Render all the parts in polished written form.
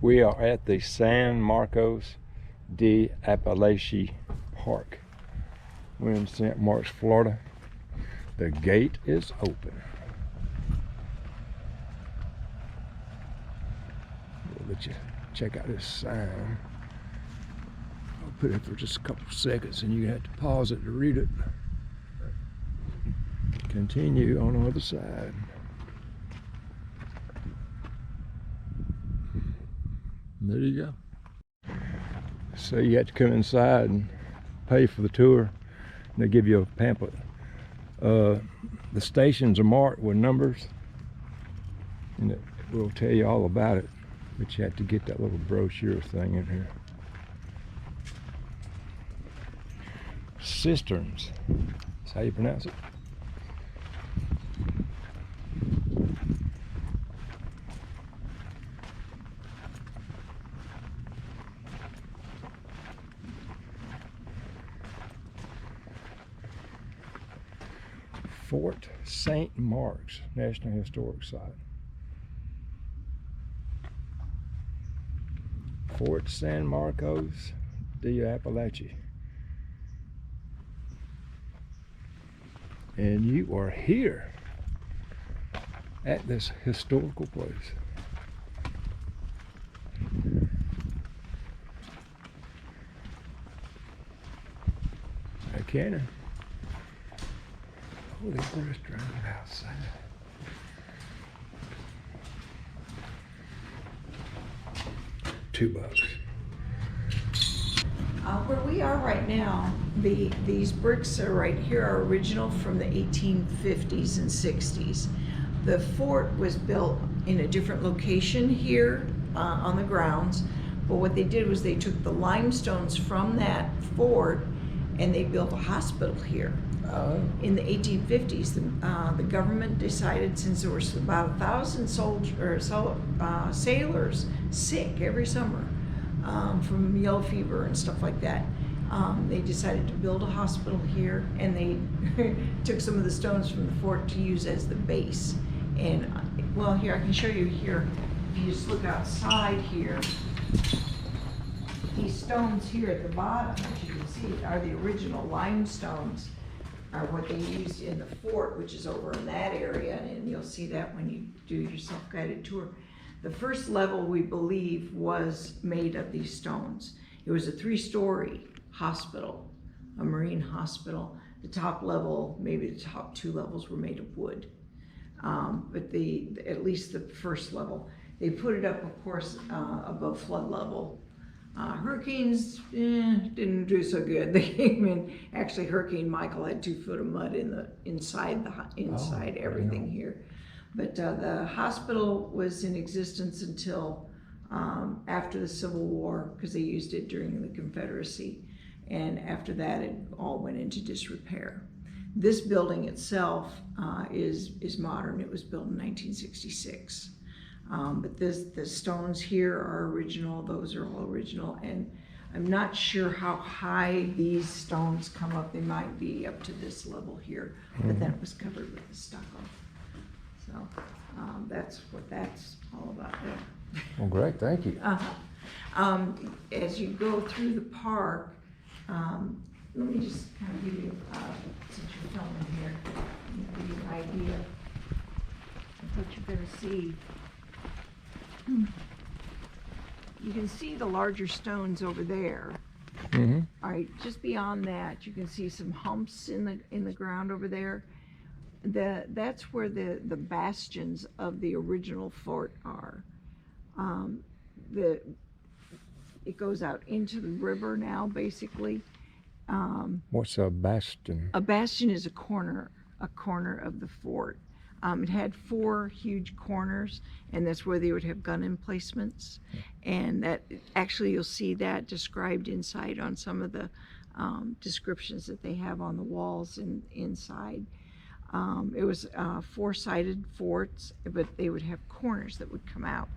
We are at the San Marcos de Apalachee Park. We're in St. Marks, Florida. The gate is open. We'll let you check out this sign. I'll put it for just a couple seconds and you have to pause it to read it. Continue on the other side. There you go. So you have to come inside and pay for the tour. And they give you a pamphlet. The stations are marked with numbers, and it will tell you all about it. But you have to get that little brochure thing in here. Cisterns. That's how you pronounce it. Fort St. Marks, National Historic Site. Fort San Marcos de Appalachee. And you are here at this historical place. A cannon. Holy restaurant outside. $2. Where we are right now, these bricks are right here are original from the 1850s and 60s. The fort was built in a different location here on the grounds, but what they did was they took the limestones from that fort and they built a hospital here. In the 1850s, the government decided, since there were about 1,000 sailors sick every summer from yellow fever and stuff like that, they decided to build a hospital here, and they took some of the stones from the fort to use as the base. And well, here I can show you here. If you just look outside here, these stones here at the bottom, as you can see, are the original limestones. Are what they used in the fort, which is over in that area, and you'll see that when you do your self-guided tour. The first level, we believe, was made of these stones. It was a 3-story hospital, a marine hospital. The top level, maybe the top 2 levels, were made of wood. But at least the first level, they put it up, of course, above flood level. Hurricanes didn't do so good. They came in. Actually, Hurricane Michael had 2 foot of mud inside everything here. But the hospital was in existence until after the Civil War, because they used it during the Confederacy, and after that, it all went into disrepair. This building itself is modern. It was built in 1966. But the stones here are original. Those are all original, and I'm not sure how high these stones come up. They might be up to this level here, but then it was covered with the stucco. So that's what that's all about there. Well, great, thank you. As you go through the park, let me just kind of give you, since you're filming here, give you an idea of what you're going to see. You can see the larger stones over there. All right, just beyond that, you can see some humps in the ground over there. That's where the bastions of the original fort are. It goes out into the river now, basically. What's a bastion? A bastion is a corner of the fort. It had 4 huge corners, and that's where they would have gun emplacements. And that actually, you'll see that described inside on some of the descriptions that they have on the walls inside. It was 4-sided forts, but they would have corners that would come out,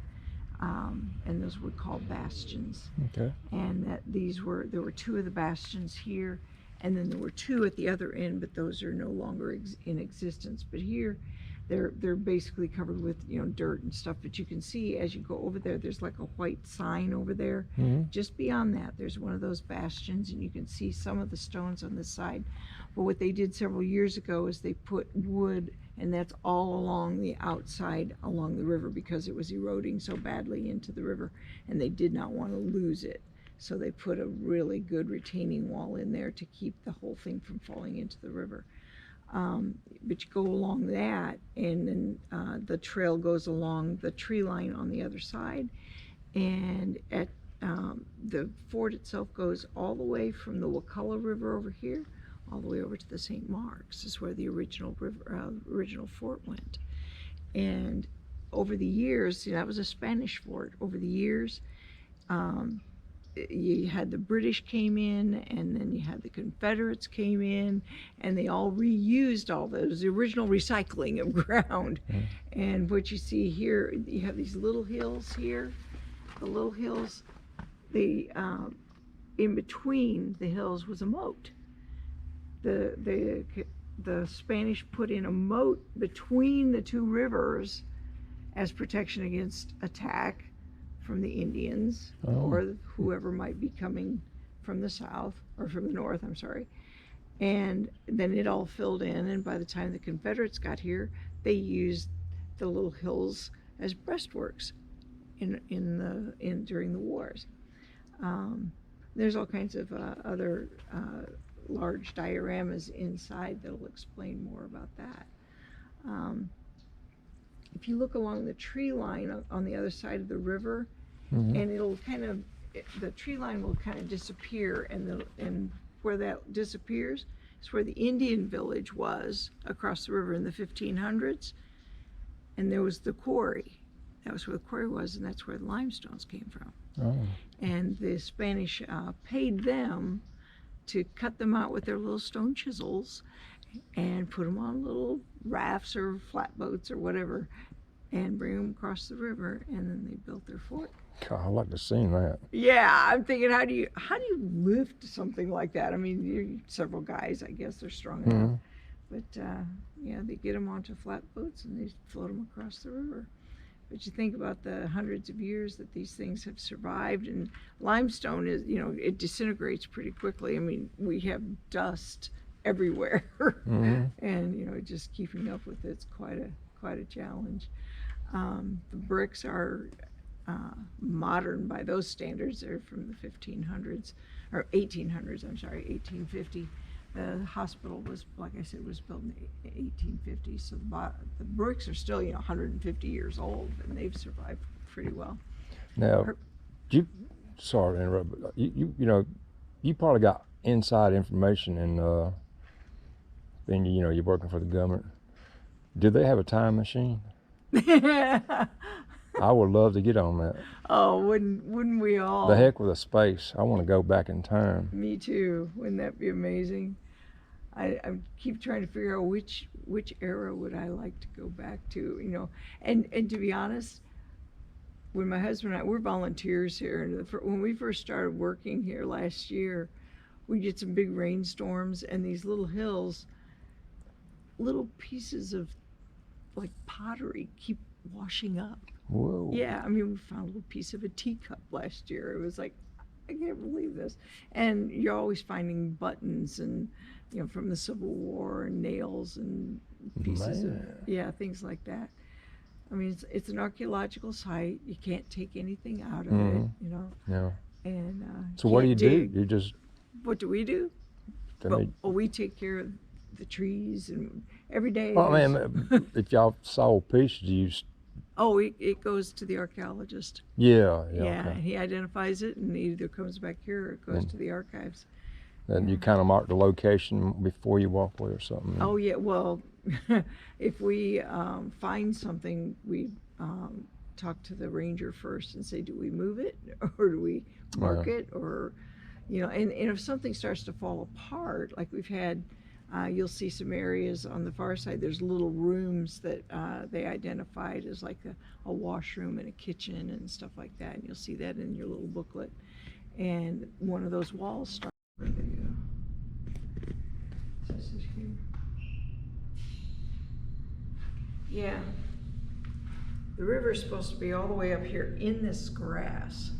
and those were called bastions. Okay. And there were 2 of the bastions here, and then there were 2 at the other end, but those are no longer in existence. But here, they're basically covered with, you know, dirt and stuff, but you can see as you go over there, there's like a white sign over there. Just beyond that, there's one of those bastions, and you can see some of the stones on this side. But what they did several years ago is they put wood, and that's all along the outside along the river, because it was eroding so badly into the river, and they did not want to lose it. So they put a really good retaining wall in there to keep the whole thing from falling into the river. But you go along that, and then the trail goes along the tree line on the other side, and at the fort itself goes all the way from the Wakulla River over here, all the way over to the St. Mark's, is where the original fort went. And over the years, that was a Spanish fort. Over the years, you had the British came in, and then you had the Confederates came in, and they all reused all those, the original recycling of ground. And what you see here, you have these little hills here. The little hills, in between the hills was a moat. The Spanish put in a moat between the two rivers as protection against attack from the Indians or whoever might be coming from the south, or from the north, I'm sorry. And then it all filled in, and by the time the Confederates got here, they used the little hills as breastworks during the wars. There's all kinds of other large dioramas inside that'll explain more about that. If you look along the tree line on the other side of the river, and it'll kind of, the tree line will kind of disappear, and where that disappears is where the Indian village was across the river in the 1500s, and there was the quarry. That was where the quarry was, and that's where the limestones came from. And the Spanish paid them to cut them out with their little stone chisels and put them on little rafts or flatboats or whatever, and bring them across the river, and then they built their fort. God, I'd like to see that. Yeah, I'm thinking, how do you lift something like that? I mean, you're several guys, I guess, they're strong enough. But yeah, they get them onto flatboats and they float them across the river. But you think about the hundreds of years that these things have survived, and limestone is, it disintegrates pretty quickly. I mean, we have dust everywhere, and just keeping up with it's quite a challenge. The bricks are modern by those standards. They're from the 1500s or 1800s. I'm sorry, 1850. The hospital was, like I said, was built in the 1850s. So the bricks are still, 150 years old, and they've survived pretty well. Now, sorry to interrupt, but you probably got inside information, and then you're working for the government. Do they have a time machine? I would love to get on that. Oh, wouldn't we all? The heck with a space. I want to go back in time. Me too. Wouldn't that be amazing? I keep trying to figure out which era would I like to go back to, and to be honest, when my husband and I, we're volunteers here, and when we first started working here last year, we get some big rainstorms, and these little hills, little pieces of like pottery keep washing up. Whoa. Yeah, I mean, we found a little piece of a teacup last year. It was like, I can't believe this. And you're always finding buttons and, from the Civil War, and nails and pieces of, things like that. I mean, it's an archaeological site. You can't take anything out of it, Yeah. And so what do you do? You just... What do we do? We take care of the trees, and every day. Well, I mean, if y'all saw pieces, it goes to the archaeologist. Yeah. Okay. He identifies it, and it either comes back here or it goes to the archives. And you kind of mark the location before you walk away or something. Oh yeah, well, if we find something, we talk to the ranger first and say, do we move it, or do we mark it, or, and if something starts to fall apart, like we've had, you'll see some areas on the far side, there's little rooms that they identified as like a washroom and a kitchen and stuff like that, and you'll see that in your little booklet. And one of those walls starts. Yeah. The river's supposed to be all the way up here in this grass.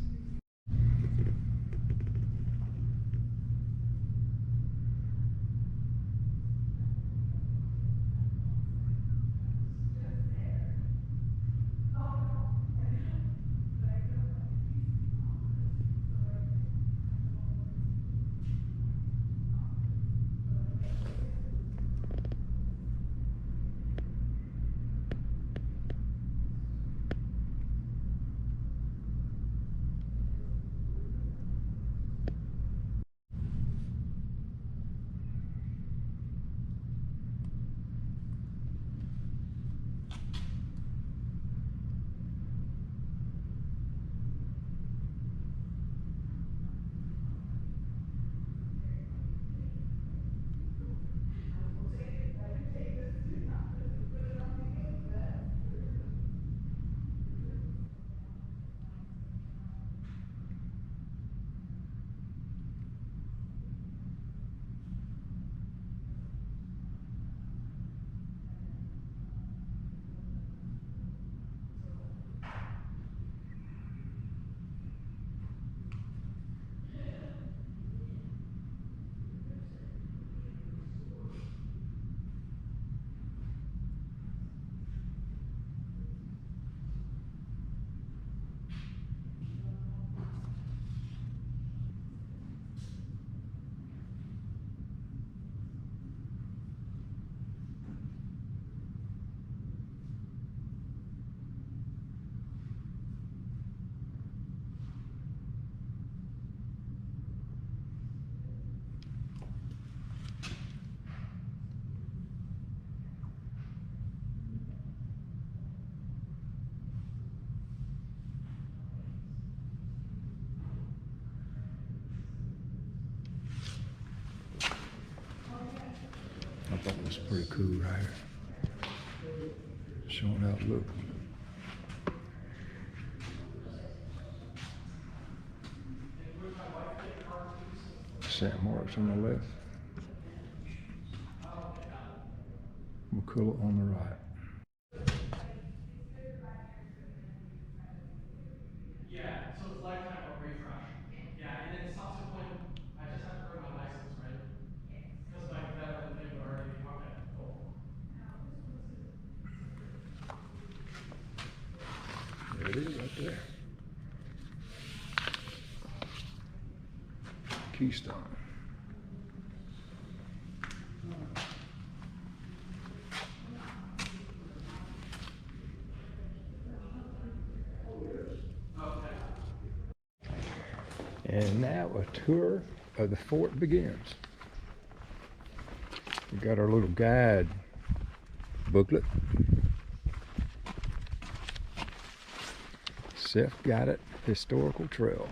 I thought it was pretty cool right here. Showing how it looked. St. Mark's on the left. McCullough on the right. Yeah, so it's lifetime of refresh. Yeah, and then subsequent, I just have to bring my license, right? Because my veteran thing would already be, okay, cool. There it is right there. Keystone. Okay. And now a tour of the fort begins. We got our little guide booklet. Self-guided historical trail.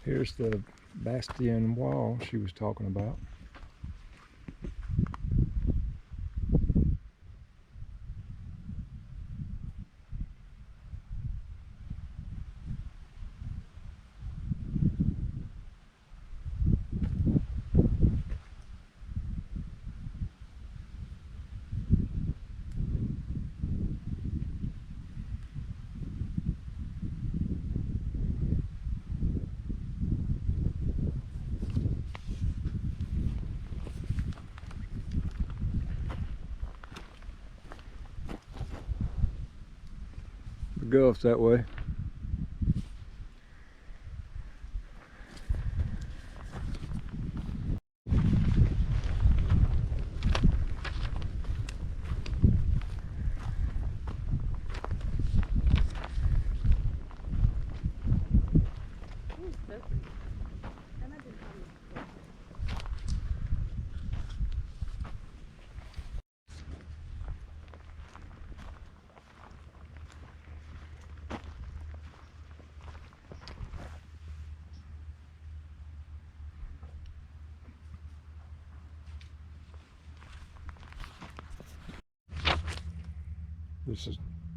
Here's the bastion wall she was talking about. Gulf's that way.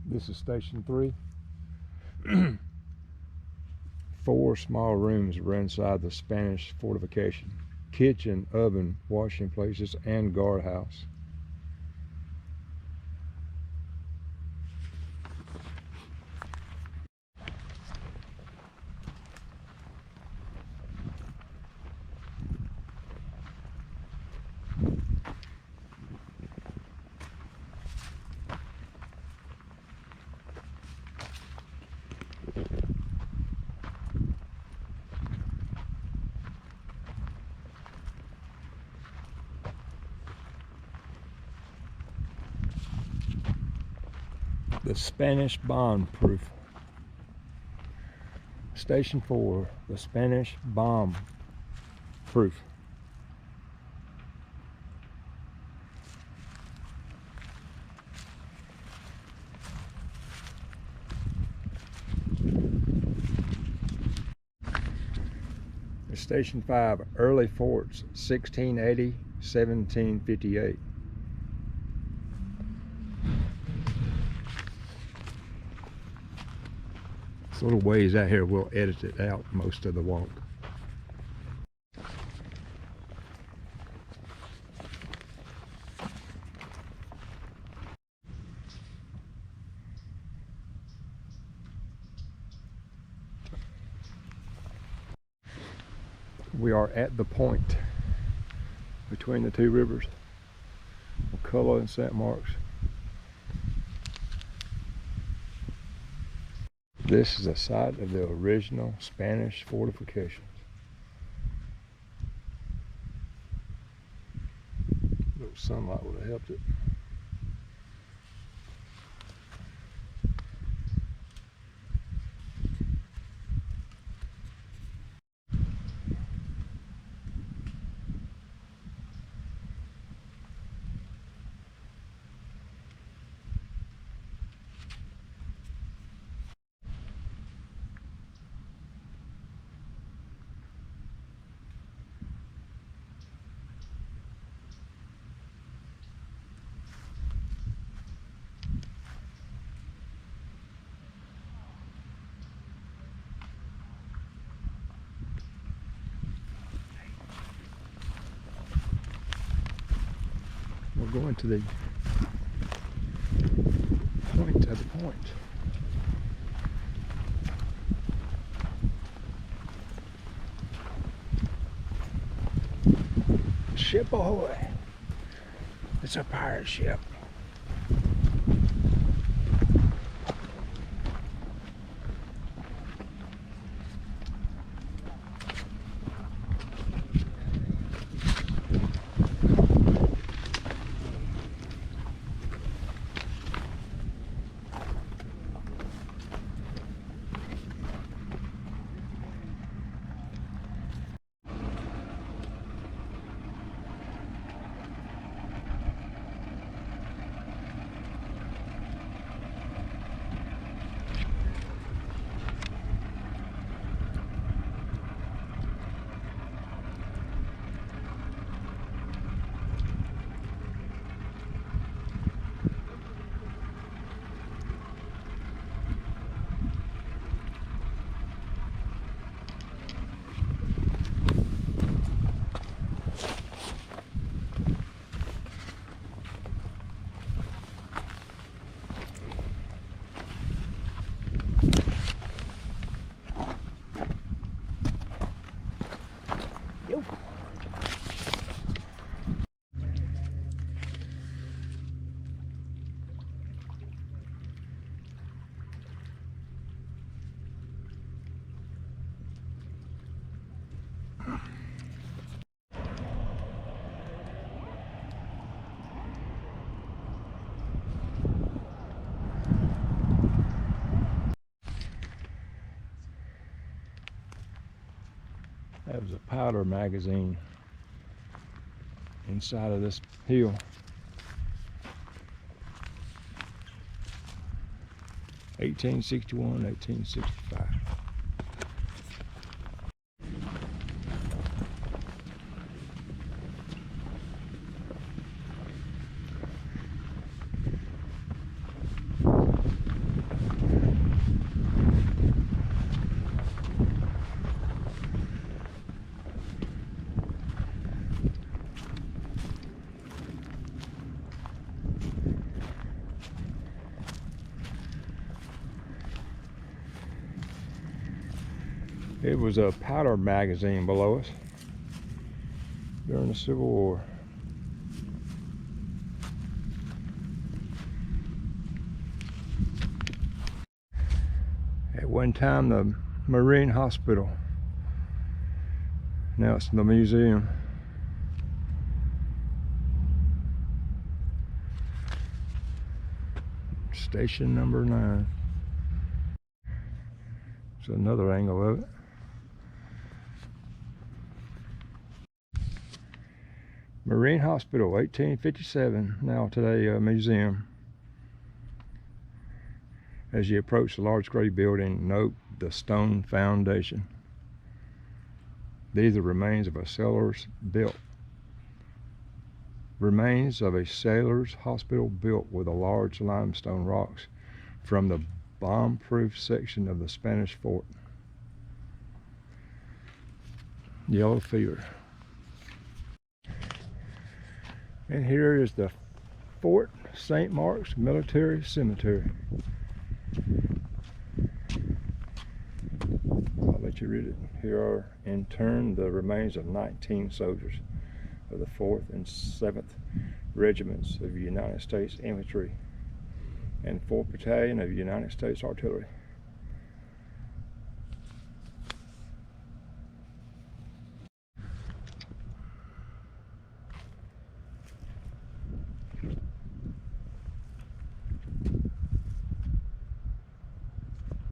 This is station 3. 4 small rooms were inside the Spanish fortification. Kitchen, oven, washing places, and guardhouse. The Spanish bomb-proof. Station 4, the Spanish bomb-proof. Station 5, early forts, 1680, 1758. This little ways out here, we'll edit it out most of the walk. We are at the point between the two rivers, McCullough and St. Mark's. This is the site of the original Spanish fortifications. A little sunlight would have helped it. We're going to the point of the point. Ship ahoy! It's a pirate ship. was a powder magazine inside of this hill. (1861, 1865). It was a powder magazine below us during the Civil War. At one time, the Marine Hospital. Now it's the museum. Station number 9. It's another angle of it. Marine Hospital, 1857, now today a museum. As you approach the large gray building, note the stone foundation. These are remains of a sailor's hospital built with a large limestone rocks from the bomb-proof section of the Spanish fort. Yellow fever. And here is the Fort St. Mark's Military Cemetery. I'll let you read it. Here are interned the remains of 19 soldiers of the 4th and 7th Regiments of United States Infantry and 4th Battalion of United States Artillery.